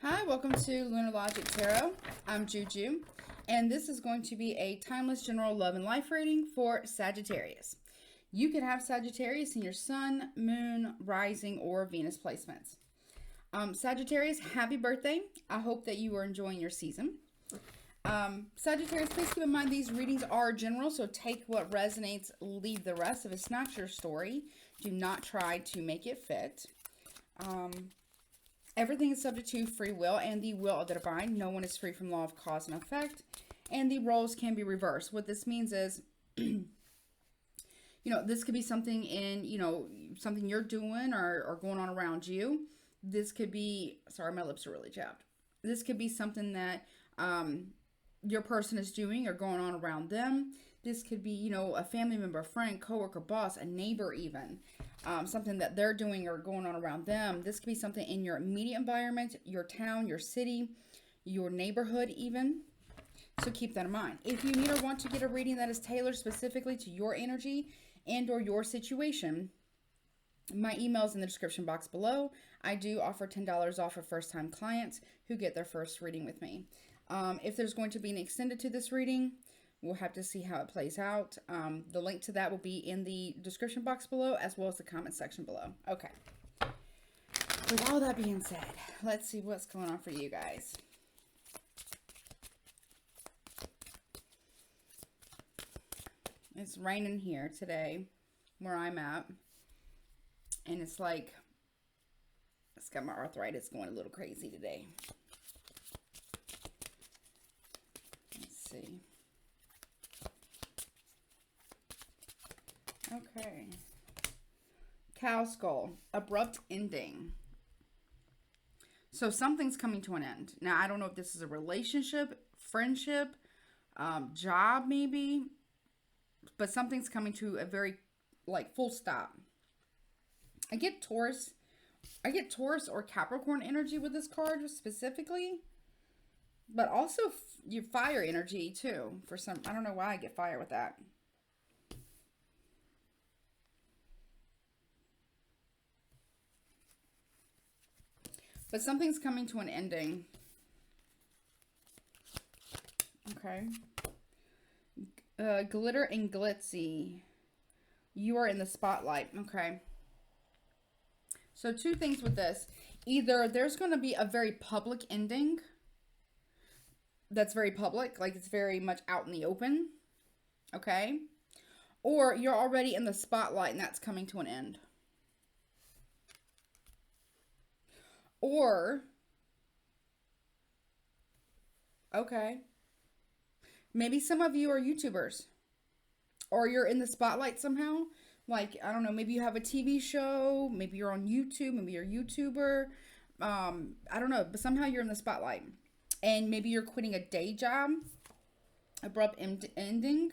Hi, welcome to Lunar Logic Tarot. I'm Juju, and this is going to be a timeless general love and life reading for Sagittarius. You could have Sagittarius in your sun, moon, rising, or Venus placements. Sagittarius, happy birthday. I hope that you are enjoying your season. Sagittarius, please keep in mind these readings are general, so take what resonates, leave the rest. If it's not your story, do not try to make it fit. Everything is subject to free will and the will of the divine. No one is free from law of cause and effect, and the roles can be reversed. What this means is, this could be something in, something you're doing or going on around you. This could be, sorry, my lips are really chapped. This could be something that your person is doing or going on around them. This could be, a family member, a friend, coworker, boss, a neighbor even. Something that they're doing or going on around them. This could be something in your immediate environment, your town, your city, your neighborhood even. So keep that in mind. If you need or want to get a reading that is tailored specifically to your energy and or your situation, my email is in the description box below. I do offer $10 off for first-time clients who get their first reading with me. If there's going to be an extended to this reading, we'll have to see how it plays out. The link to that will be in the description box below, as well as the comment section below. Okay. With all that being said, let's see what's going on for you guys. It's raining here today, where I'm at. And it's like, it's got my arthritis going a little crazy today. Let's see. Okay. Cow skull. Abrupt ending. So something's coming to an end. Now, I don't know if this is a relationship, friendship, job maybe. But something's coming to a very, full stop. I get Taurus or Capricorn energy with this card specifically. But also your fire energy too. I don't know why I get fire with that. But something's coming to an ending. Okay. Glitter and glitzy. You are in the spotlight. Okay. So two things with this. Either there's going to be a very public ending. That's very public. Like it's very much out in the open. Okay. Or you're already in the spotlight and that's coming to an end. Or, okay, maybe some of you are YouTubers, or you're in the spotlight somehow. Like, I don't know, maybe you have a TV show, maybe you're on YouTube, maybe you're a YouTuber. I don't know, but somehow you're in the spotlight. And maybe you're quitting a day job, abrupt ending,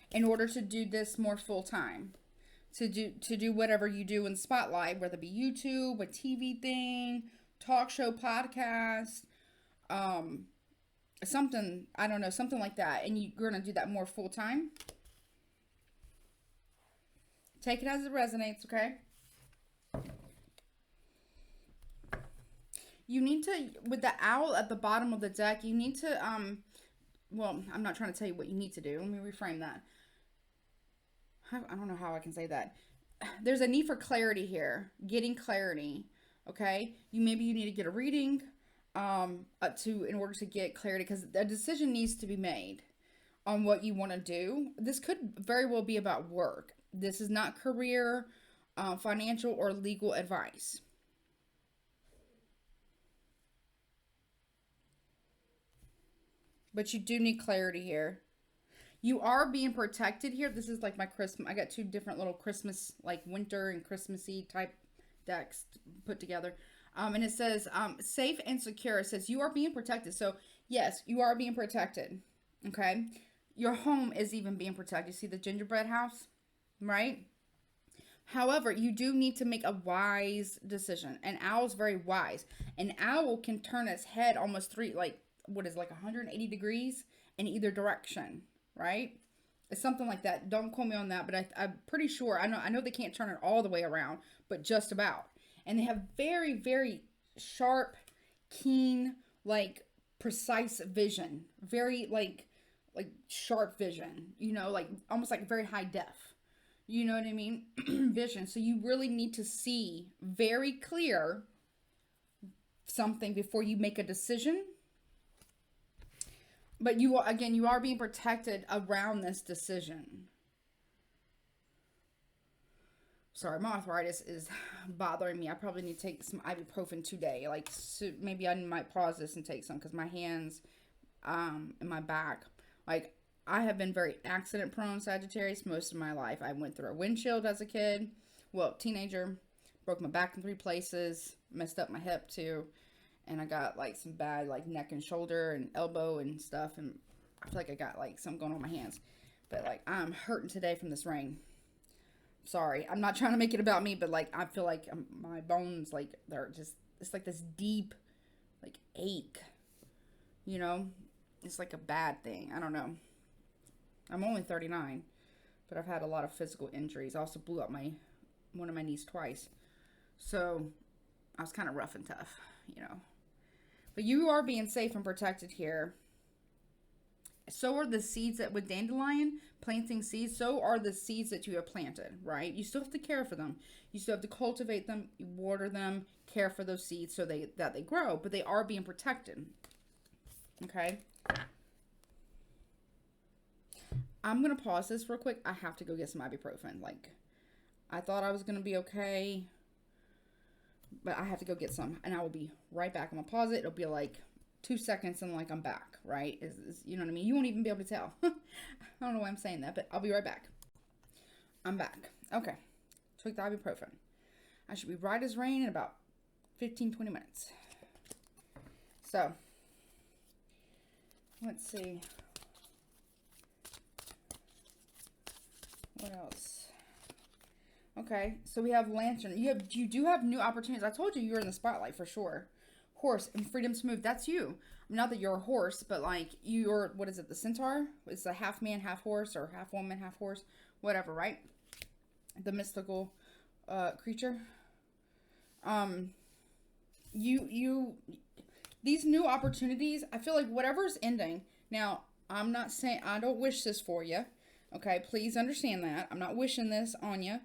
in order to do this more full time. To do whatever you do in the spotlight, whether it be YouTube, a TV thing, talk show, podcast, something, I don't know, something like that. And you're going to do that more full time. Take it as it resonates, okay? You need to, with the owl at the bottom of the deck, you need to, well, I'm not trying to tell you what you need to do. Let me reframe that. I don't know how I can say that. There's a need for clarity here. Getting clarity. Okay, maybe you need to get a reading in order to get clarity, because a decision needs to be made on what you want to do. This could very well be about work. This is not career, financial, or legal advice. But you do need clarity here. You are being protected here. This is like my Christmas. I got two different little Christmas, like winter and Christmassy type decks put together. And it says safe and secure. It says you are being protected. So yes, you are being protected. Okay. Your home is even being protected. You see the gingerbread house, right? However, you do need to make a wise decision. An owl is very wise. An owl can turn its head almost 180 degrees in either direction, right? It's something like that. Don't quote me on that, but I'm pretty sure. I know they can't turn it all the way around, but just about. And they have very, very sharp, keen, like precise vision, very like sharp vision, you know, like almost like very high def. You know what I mean? Vision. So you really need to see very clear something before you make a decision. But you are, again, you are being protected around this decision. Sorry, my arthritis is bothering me. I probably need to take some ibuprofen today. Like, so maybe I might pause this and take some, because my hands and my back, like, I have been very accident prone, Sagittarius, most of my life. I went through a windshield as a kid. Well, teenager. Broke my back in 3 places. Messed up my hip too. And I got like some bad like neck and shoulder and elbow and stuff. And I feel like I got like something going on my hands. But like I'm hurting today from this rain. Sorry. I'm not trying to make it about me, but like I feel like my bones, like they're just, it's like this deep like ache. You know? It's like a bad thing. I don't know. I'm only 39, but I've had a lot of physical injuries. I also blew up one of my knees twice. So I was kind of rough and tough, you know. But you are being safe and protected here. So are the seeds that with dandelion, planting seeds, so are the seeds that you have planted, right? You still have to care for them. You still have to cultivate them, you water them, care for those seeds so that they grow, but they are being protected. Okay? I'm going to pause this real quick. I have to go get some ibuprofen. Like, I thought I was going to be okay, but I have to go get some, and I will be right back. I'm going to pause it. It'll be like 2 seconds, and like I'm back, right? You know what I mean? You won't even be able to tell. I don't know why I'm saying that, but I'll be right back. I'm back. Okay. Took the ibuprofen. I should be right as rain in about 15-20 minutes. So, let's see. What else? Okay, so we have Lantern. You do have new opportunities. I told you you're in the spotlight for sure. Horse and freedom to move. That's you. Not that you're a horse, but like you're, what is it? The centaur? It's a half man, half horse, or half woman, half horse, whatever, right? The mystical creature. These new opportunities. I feel like whatever's ending. Now, I'm not saying I don't wish this for you. Okay, please understand that. I'm not wishing this on you.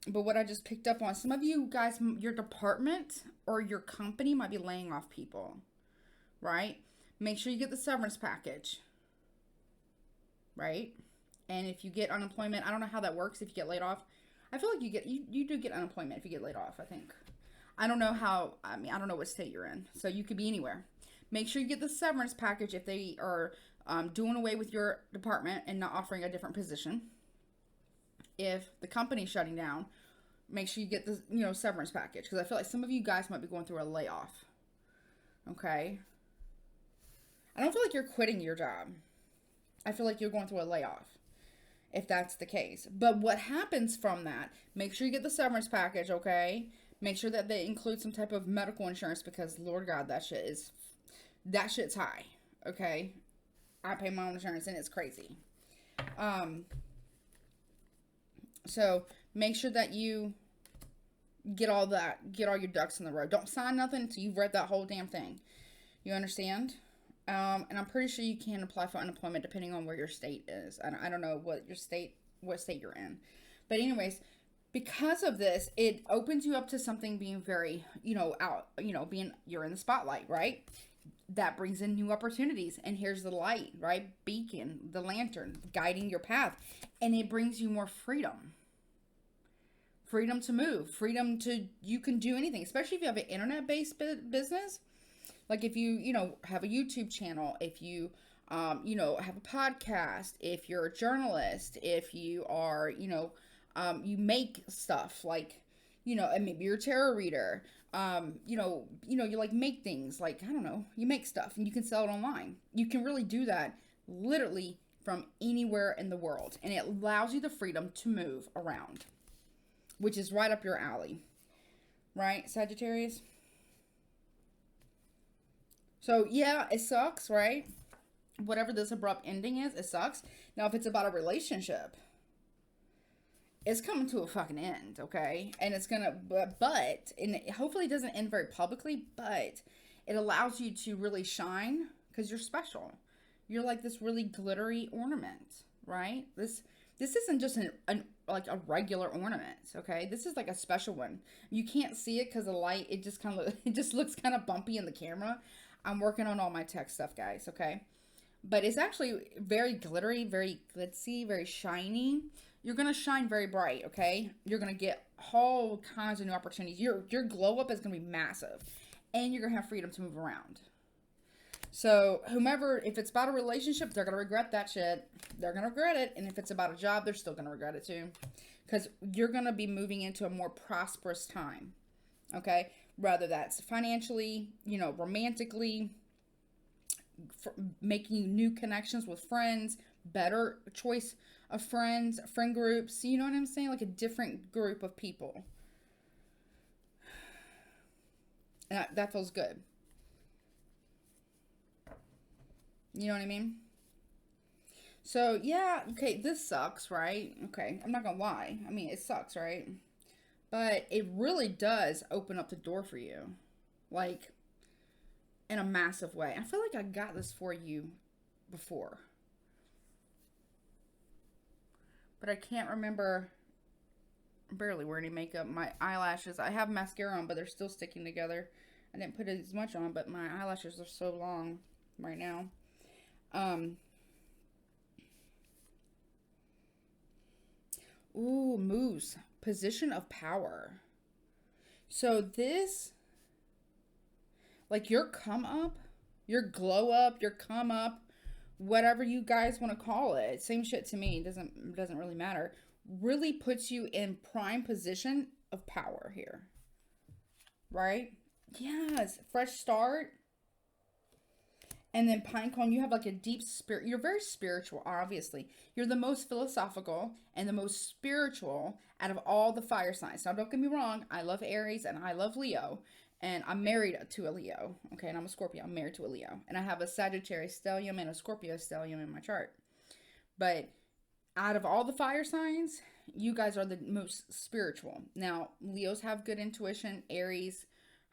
But what I just picked up on, some of you guys, your department or your company might be laying off people. Right? Make sure you get the severance package. Right? And if you get unemployment, I don't know how that works if you get laid off. I feel like you do get unemployment if you get laid off, I think. I don't know how, I don't know what state you're in. So you could be anywhere. Make sure you get the severance package if they are doing away with your department and not offering a different position. If the company's shutting down, make sure you get the severance package, because I feel like some of you guys might be going through a layoff. Okay? I don't feel like you're quitting your job. I feel like you're going through a layoff, if that's the case. But what happens from that, make sure you get the severance package, okay? Make sure that they include some type of medical insurance, because Lord God, that shit's high, okay? I pay my own insurance and it's crazy. So make sure that you get all your ducks in the row. Don't sign nothing until you've read that whole damn thing. You understand? And I'm pretty sure you can apply for unemployment depending on where your state is. I don't know what state you're in. But anyways, because of this, it opens you up to something being very, you're in the spotlight, right? That brings in new opportunities. And here's the light, right? Beacon, the lantern, guiding your path. And it brings you more freedom. Freedom to move. You can do anything. Especially if you have an internet-based business. Like if you, have a YouTube channel. If you, have a podcast. If you're a journalist. If you are, you make stuff. Like, and maybe you're a tarot reader. You like make things, like, I don't know, you make stuff and you can sell it online. You can really do that literally from anywhere in the world. And it allows you the freedom to move around, which is right up your alley. Right, Sagittarius? So, yeah, it sucks, right? Whatever this abrupt ending is, it sucks. Now, if it's about a relationship, it's coming to a fucking end, okay? And it's gonna, and hopefully it doesn't end very publicly, but it allows you to really shine because you're special. You're like this really glittery ornament, right? This isn't just like a regular ornament, okay? This is like a special one. You can't see it because the light, it just looks kind of bumpy in the camera. I'm working on all my tech stuff, guys, okay? But it's actually very glittery, very glitzy, very shiny. You're going to shine very bright, okay? You're going to get all kinds of new opportunities. Your glow up is going to be massive. And you're going to have freedom to move around. So whomever, if it's about a relationship, they're going to regret that shit. They're going to regret it. And if it's about a job, they're still going to regret it too. Because you're going to be moving into a more prosperous time. Okay? Whether that's financially, romantically, making new connections with friends, better choice of friends, friend groups. You know what I'm saying? Like a different group of people. And that feels good. You know what I mean? So, yeah, okay, this sucks, right? Okay, I'm not gonna lie. I mean, it sucks, right? But it really does open up the door for you. Like, in a massive way. I feel like I got this for you before. But I can't remember. I'm barely wearing any makeup. My eyelashes, I have mascara on, but they're still sticking together. I didn't put as much on, but my eyelashes are so long right now. Ooh, moose. Position of power. So this, like your come up, your glow up, your come up, whatever you guys want to call it, same shit to me. It doesn't really matter. Really puts you in prime position of power here. Right? Yes. Fresh start. And then Pinecone, you have like a deep spirit. You're very spiritual, obviously. You're the most philosophical and the most spiritual out of all the fire signs. Now, don't get me wrong. I love Aries and I love Leo. And I'm married to a Leo. Okay, and I'm a Scorpio. I'm married to a Leo. And I have a Sagittarius stellium and a Scorpio stellium in my chart. But out of all the fire signs, you guys are the most spiritual. Now, Leos have good intuition. Aries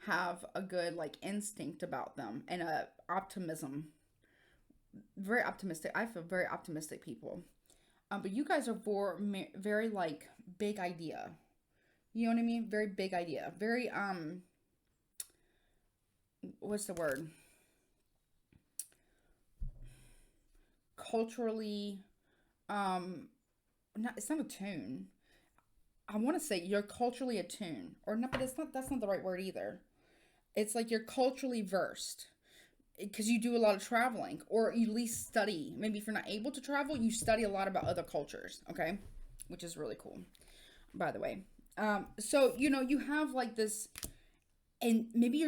have a good like instinct about them and a optimism, very optimistic. I feel very optimistic people, but you guys are very like big idea, you know what I mean? Very big idea, very what's the word, culturally it's not attuned. I want to say you're culturally attuned, or not, but that's not the right word either. It's like you're culturally versed because you do a lot of traveling, or you at least study. Maybe if you're not able to travel, you study a lot about other cultures, okay? Which is really cool, by the way. So, you have like this, and maybe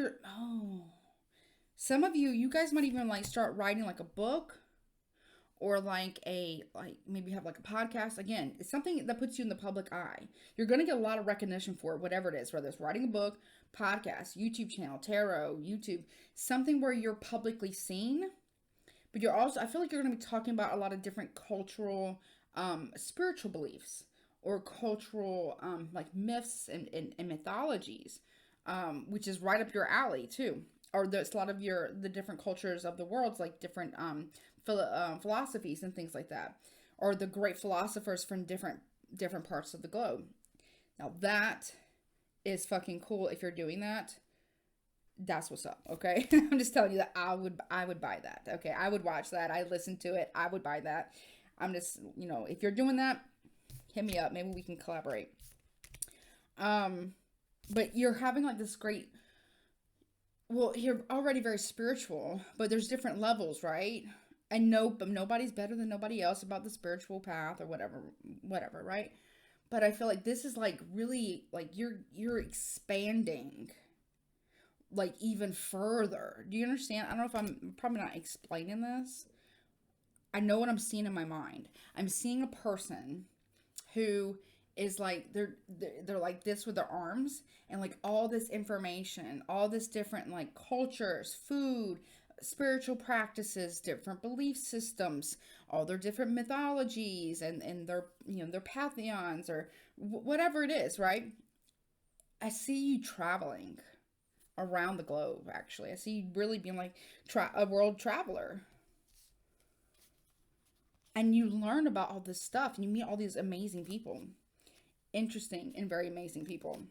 some of you guys might even like start writing like a book, or like maybe have like a podcast. Again, it's something that puts you in the public eye. You're going to get a lot of recognition for it, whatever it is, whether it's writing a book, podcast, YouTube channel, tarot, YouTube, something where you're publicly seen. But you're also, I feel like you're going to be talking about a lot of different cultural, spiritual beliefs, or cultural, like myths and mythologies, which is right up your alley too. Or there's a lot of the different cultures of the world, like different, philosophies and things like that, or the great philosophers from different parts of the globe. Now that is fucking cool. If you're doing that, that's what's up. Okay. I'm just telling you that I would buy that. Okay. I would watch that. I listen to it. I would buy that. I'm just, if you're doing that, hit me up. Maybe we can collaborate. But you're having like this great, well, you're already very spiritual, but there's different levels, right? And nobody's better than nobody else about the spiritual path or whatever, right? But I feel like this is like really like you're expanding like even further. Do you understand? I don't know if I'm probably not explaining this. I know what I'm seeing in my mind. I'm seeing a person who is like they're like this with their arms, and like all this information, all this different like cultures, food, spiritual practices, different belief systems, all their different mythologies, and their their pantheons, or whatever it is, right? I see you traveling around the globe, actually. I see you really being like a world traveler. And you learn about all this stuff and you meet all these amazing people. Interesting and very amazing people.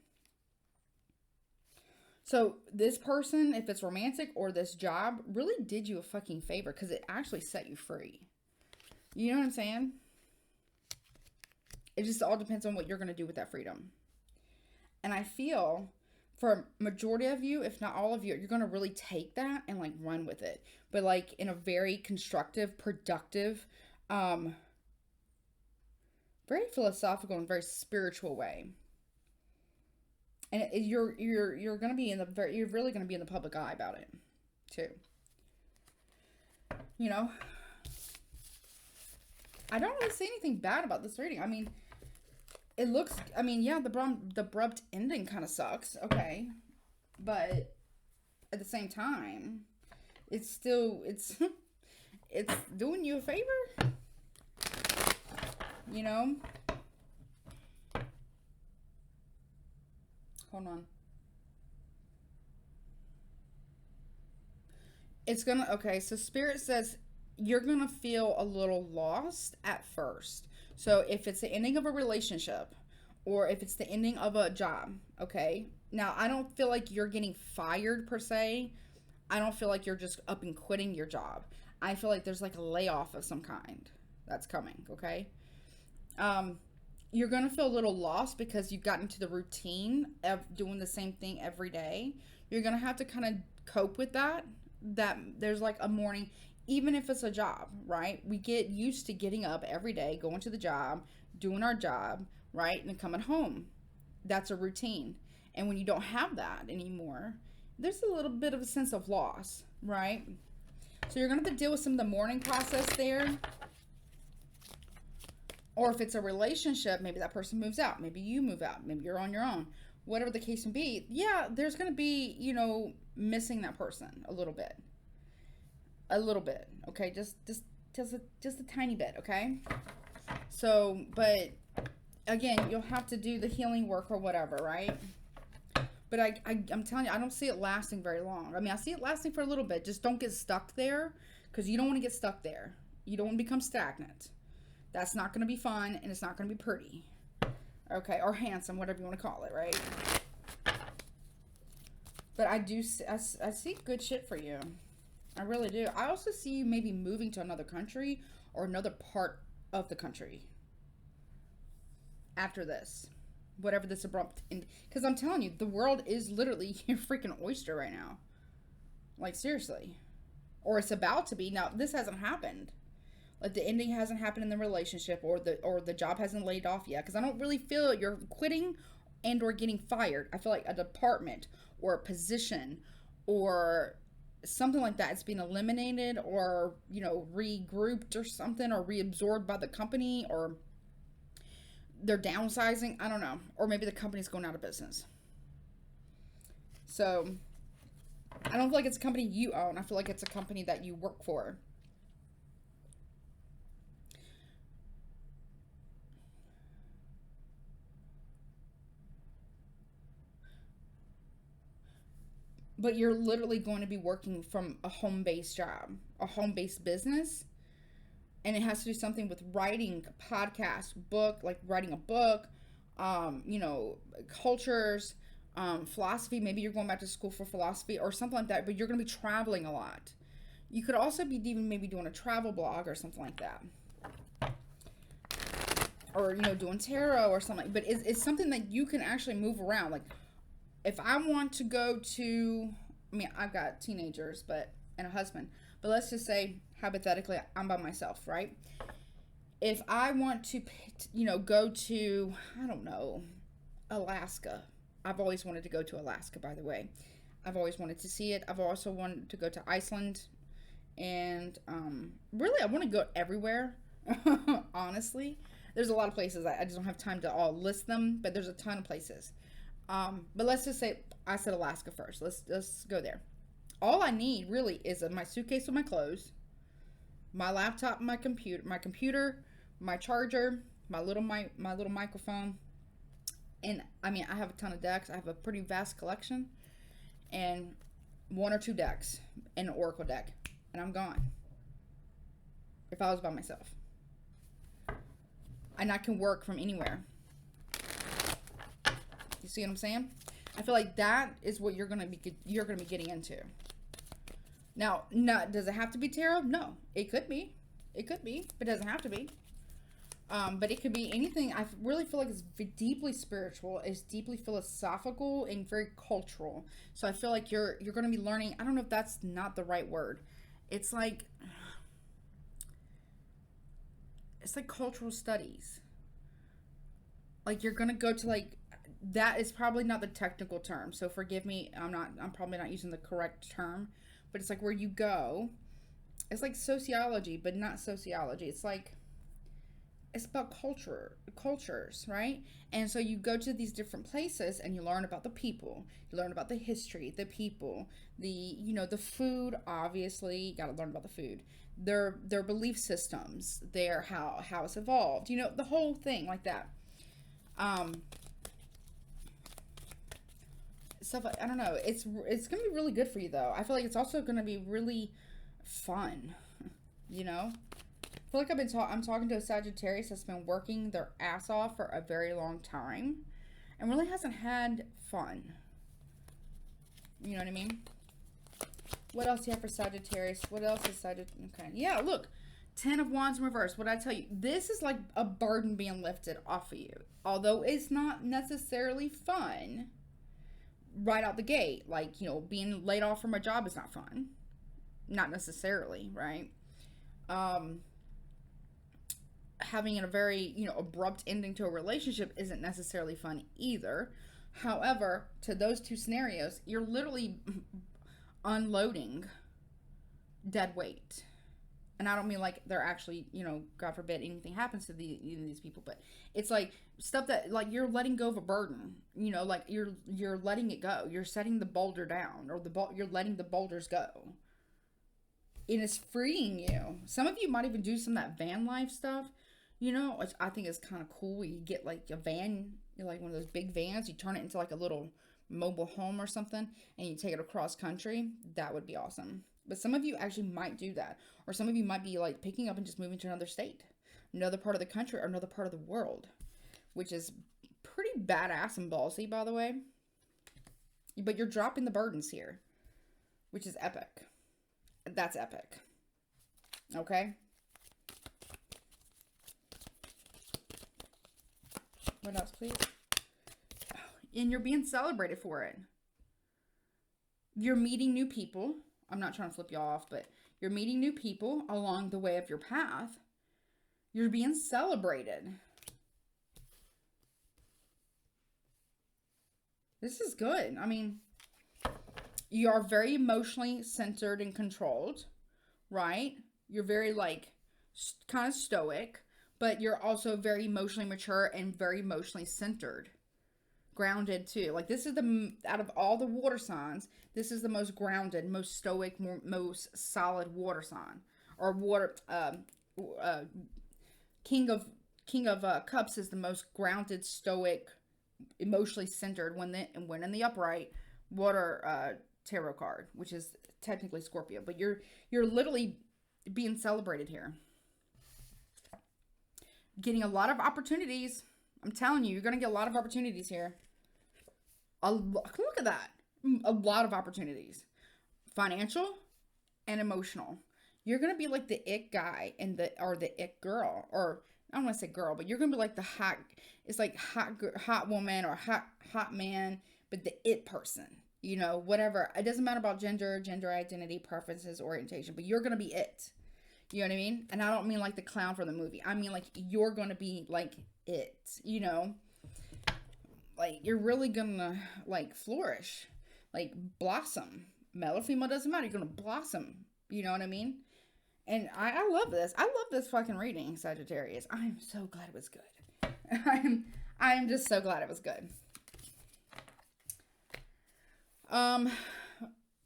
So this person, if it's romantic or this job, really did you a fucking favor because it actually set you free. You know what I'm saying? It just all depends on what you're going to do with that freedom. And I feel for a majority of you, if not all of you, you're going to really take that and like run with it. But like in a very constructive, productive, very philosophical and very spiritual way. And you're going to be you're really going to be in the public eye about it too. You know, I don't really see anything bad about this reading. I mean, it looks, I mean, yeah, the abrupt ending kind of sucks. Okay. But at the same time, it's still, it's doing you a favor. You know? Hold on. It's gonna, okay, so Spirit says you're gonna feel a little lost at first. So if it's the ending of a relationship or if it's the ending of a job, okay? Now, I don't feel like you're getting fired per se. I don't feel like you're just up and quitting your job. I feel like there's like a layoff of some kind that's coming, okay? You're going to feel a little lost because you've gotten to the routine of doing the same thing every day. You're going to have to kind of cope with that there's like a morning, even if it's a job, right? We get used to getting up every day, going to the job, doing our job, right? And coming home. That's a routine. And when you don't have that anymore, there's a little bit of a sense of loss, right? So you're going to have to deal with some of the mourning process there. Or if it's a relationship, maybe that person moves out. Maybe you move out. Maybe you're on your own. Whatever the case may be. Yeah, there's going to be, you know, missing that person a little bit. A little bit. Okay? Just a tiny bit. Okay? So, but again, you'll have to do the healing work or whatever, right? But I'm telling you, I don't see it lasting very long. I mean, I see it lasting for a little bit. Just don't get stuck there because you don't want to get stuck there. You don't want to become stagnant. That's not going to be fun, and it's not going to be pretty. Okay, or handsome, whatever you want to call it, right? But I see good shit for you. I really do. I also see you maybe moving to another country or another part of the country after this. Whatever this abrupt... Because I'm telling you, the world is literally your freaking oyster right now. Like, seriously. Or it's about to be. Now, this hasn't happened. Like the ending hasn't happened in the relationship or the job hasn't laid off yet. Because I don't really feel you're quitting and or getting fired. I feel like a department or a position or something like that is being eliminated or, you know, regrouped or something or reabsorbed by the company or they're downsizing. I don't know. Or maybe the company's going out of business. So I don't feel like it's a company you own. I feel like it's a company that you work for. But you're literally going to be working from a home-based job, a home-based business. And it has to do something with writing, podcast, book, like writing a book, you know, cultures, philosophy. Maybe you're going back to school for philosophy or something like that. But you're going to be traveling a lot. You could also be even maybe doing a travel blog or something like that. Or, you know, doing tarot or something. But it's something that you can actually move around. Like, if I want to go to, I mean, I've got teenagers, and a husband, but let's just say, hypothetically, I'm by myself, right? If I want to, you know, go to, I don't know, Alaska. I've always wanted to go to Alaska, by the way. I've always wanted to see it. I've also wanted to go to Iceland. And really, I want to go everywhere, honestly. There's a lot of places. I just don't have time to all list them, but there's a ton of places. But let's just say I said Alaska first. Let's go there. All I need really is my suitcase with my clothes, my laptop, my computer, my charger, my little microphone, and I mean I have a ton of decks. I have a pretty vast collection, and 1 or 2 decks in an oracle deck, and I'm gone. If I was by myself, and I can work from anywhere. You see what I'm saying? I feel like that is what you're gonna be getting into. Now, does it have to be tarot? No, it could be. It could be, but it doesn't have to be. But it could be anything. I really feel like it's deeply spiritual. It's deeply philosophical and very cultural. So I feel like you're going to be learning. I don't know if that's not the right word. It's like cultural studies. Like you're going to go to like, that is probably not the technical term. So forgive me. I'm probably not using the correct term, but it's like where you go. It's like sociology, but not sociology. It's about cultures, right? And so you go to these different places and you learn about the people, you learn about the history, the people, the food. Obviously, you got to learn about the food, their belief systems, their how it's evolved, the whole thing like that. Stuff like, I don't know. It's gonna be really good for you though. I feel like it's also gonna be really fun. I feel like I'm talking to a Sagittarius that's been working their ass off for a very long time and really hasn't had fun. You know what I mean? What else do you have for Sagittarius? What else is Sagittarius? Okay. Yeah, look. 10 of Wands in reverse. What did I tell you? This is like a burden being lifted off of you. Although it's not necessarily fun right out the gate. Like, being laid off from a job is not fun. Not necessarily, right? Having a very, abrupt ending to a relationship isn't necessarily fun either. However, to those 2 scenarios, you're literally unloading dead weight. And I don't mean like they're actually, God forbid anything happens to these people, but it's like stuff that like you're letting go of a burden, like you're letting it go. You're setting the boulder down, or you're letting the boulders go. And it's freeing you. Some of you might even do some of that van life stuff, which I think is kind of cool. You get like a van, like one of those big vans, you turn it into like a little mobile home or something, and you take it across country. That would be awesome. But some of you actually might do that. Or some of you might be like picking up and just moving to another state, another part of the country, or another part of the world, which is pretty badass and ballsy, by the way. But you're dropping the burdens here, which is epic. That's epic. Okay? What else, please? And you're being celebrated for it. You're meeting new people. I'm not trying to flip you off, but you're meeting new people along the way of your path. You're being celebrated. This is good. I mean, you are very emotionally centered and controlled, right? You're very like kind of stoic, but you're also very emotionally mature and very emotionally centered. Grounded too. Like this is out of all the water signs, this is the most grounded, most stoic, most solid water sign. Or water King of Cups is the most grounded, stoic, emotionally centered when in the upright water tarot card, which is technically Scorpio, but you're literally being celebrated here. Getting a lot of opportunities. I'm telling you, you're going to get a lot of opportunities here. Look at that. A lot of opportunities. Financial and emotional. You're going to be like the it guy or the it girl, or I don't want to say girl, but you're going to be like the hot, it's like hot woman or hot man, but the it person, whatever. It doesn't matter about gender identity, preferences, orientation, but you're going to be it. You know what I mean? And I don't mean like the clown from the movie. I mean like you're going to be like it, like you're really gonna like flourish, like blossom. Male or female doesn't matter. You're gonna blossom. You know what I mean? And I love this. I love this fucking reading, Sagittarius. I'm so glad it was good. I'm just so glad it was good. I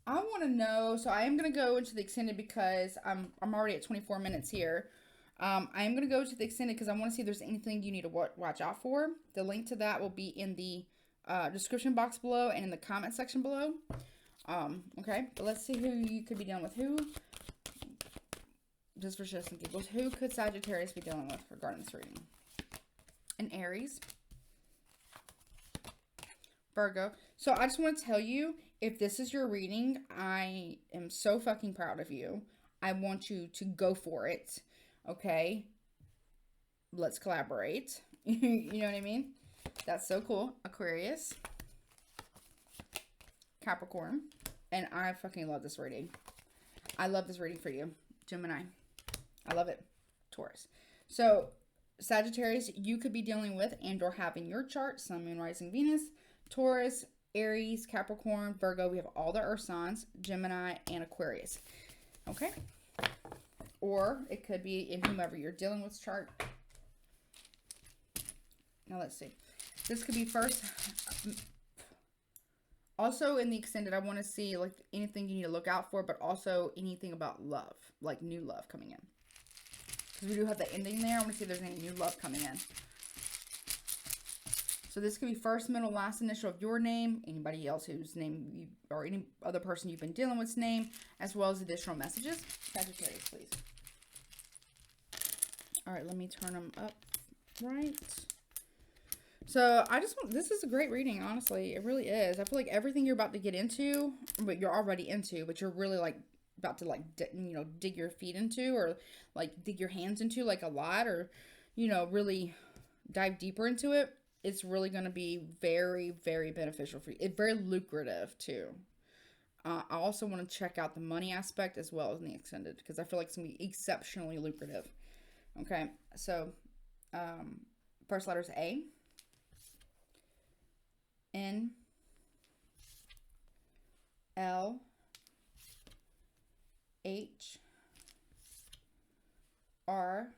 want to know. So I am gonna go into the extended because I'm already at 24 minutes here. I am going to go to the extended because I want to see if there's anything you need to watch out for. The link to that will be in the description box below and in the comment section below. Okay, but let's see who you could be dealing with. Who, just for shits and giggles, who could Sagittarius be dealing with regarding this reading? An Aries, Virgo. So I just want to tell you, if this is your reading, I am so fucking proud of you. I want you to go for it. Okay? Let's collaborate. You know what I mean? That's so cool. Aquarius, Capricorn, and I fucking love this reading. I love this reading for you. Gemini. I love it. Taurus. So, Sagittarius, you could be dealing with and or having your chart, Sun, Moon, Rising, Venus, Taurus, Aries, Capricorn, Virgo. We have all the earth signs, Gemini, and Aquarius. Okay? Or it could be in whomever you're dealing with chart. Now, let's see. This could be first. Also, in the extended, I want to see like anything you need to look out for, but also anything about love, like new love coming in. Because we do have the ending there. I want to see if there's any new love coming in. So this could be first, middle, last initial of your name, anybody else whose name you, or any other person you've been dealing with's name, as well as additional messages. Sagittarius, please. All right, let me turn them up right. So I just want, this is a great reading, honestly. It really is. I feel like everything you're about to get into, but you're already into, but you're really like about to like, you know, dig your feet into, or like dig your hands into like a lot, or, you know, really dive deeper into it. It's really going to be very, very beneficial for you. It's very lucrative too. I also want to check out the money aspect as well as in the extended, because I feel like it's going to be exceptionally lucrative. Okay. So, first letter is A, N, L, H, R,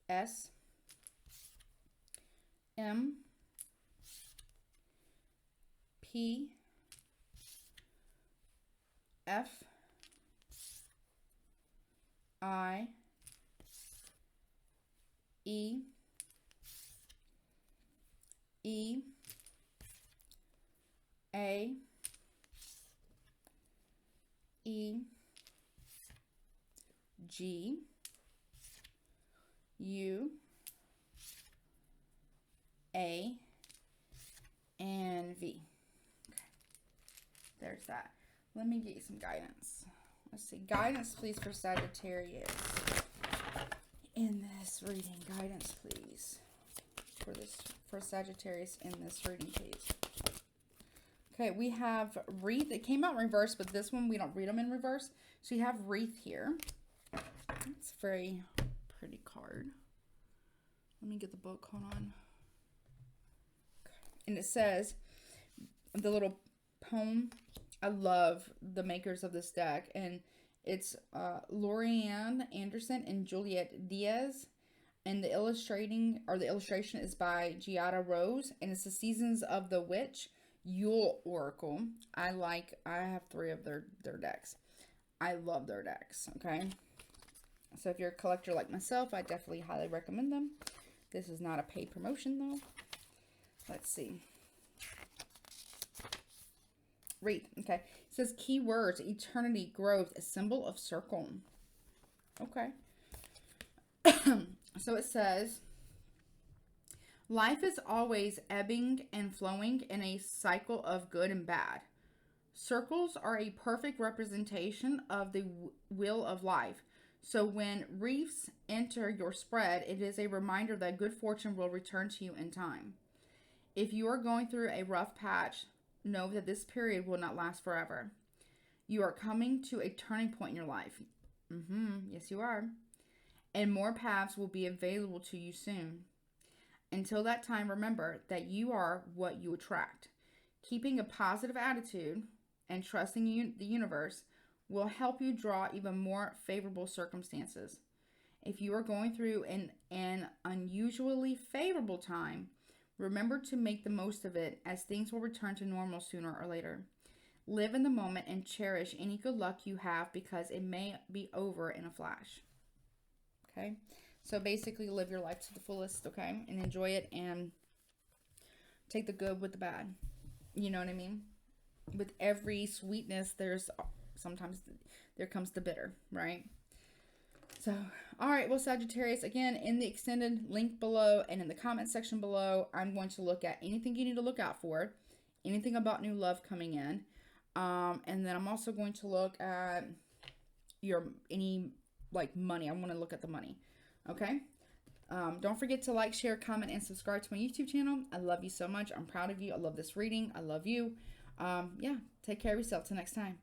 S, M, P, F, I, E, E, A, E, G, U, A, and V. Okay. There's that. Let me get you some guidance. Let's see. Guidance, please, for Sagittarius. In this reading, guidance, please. For Sagittarius in this reading, please. Okay, we have Wreath. It came out in reverse, but this one, we don't read them in reverse. So you have Wreath here. It's a very pretty card. Let me get the book. Hold on. And it says, the little poem. I love the makers of this deck. And it's Lorianne Anderson and Juliet Diaz. And the illustration is by Giada Rose. And it's the Seasons of the Witch Yule Oracle. I have 3 of their decks. I love their decks, okay? So if you're a collector like myself, I definitely highly recommend them. This is not a paid promotion, though. Let's see. Wreath, okay. It says keywords, eternity, growth, a symbol of circle. Okay. So it says, life is always ebbing and flowing in a cycle of good and bad. Circles are a perfect representation of the wheel of life. So when reefs enter your spread, it is a reminder that good fortune will return to you in time. If you are going through a rough patch, know that this period will not last forever. You are coming to a turning point in your life. Yes, you are. And more paths will be available to you soon. Until that time, remember that you are what you attract. Keeping a positive attitude and trusting the universe will help you draw even more favorable circumstances. If you are going through an unusually favorable time, remember to make the most of it, as things will return to normal sooner or later. Live in the moment and cherish any good luck you have, because it may be over in a flash. Okay? So basically live your life to the fullest, okay? And enjoy it and take the good with the bad. You know what I mean? with every sweetness, there's sometimes there comes the bitter, right? So, all right, well, Sagittarius, again, in the extended link below and in the comment section below, I'm going to look at anything you need to look out for, anything about new love coming in. And then I'm also going to look at any like money. I want to look at the money. Okay. Don't forget to like, share, comment, and subscribe to my YouTube channel. I love you so much. I'm proud of you. I love this reading. I love you. Yeah. Take care of yourself. Till next time.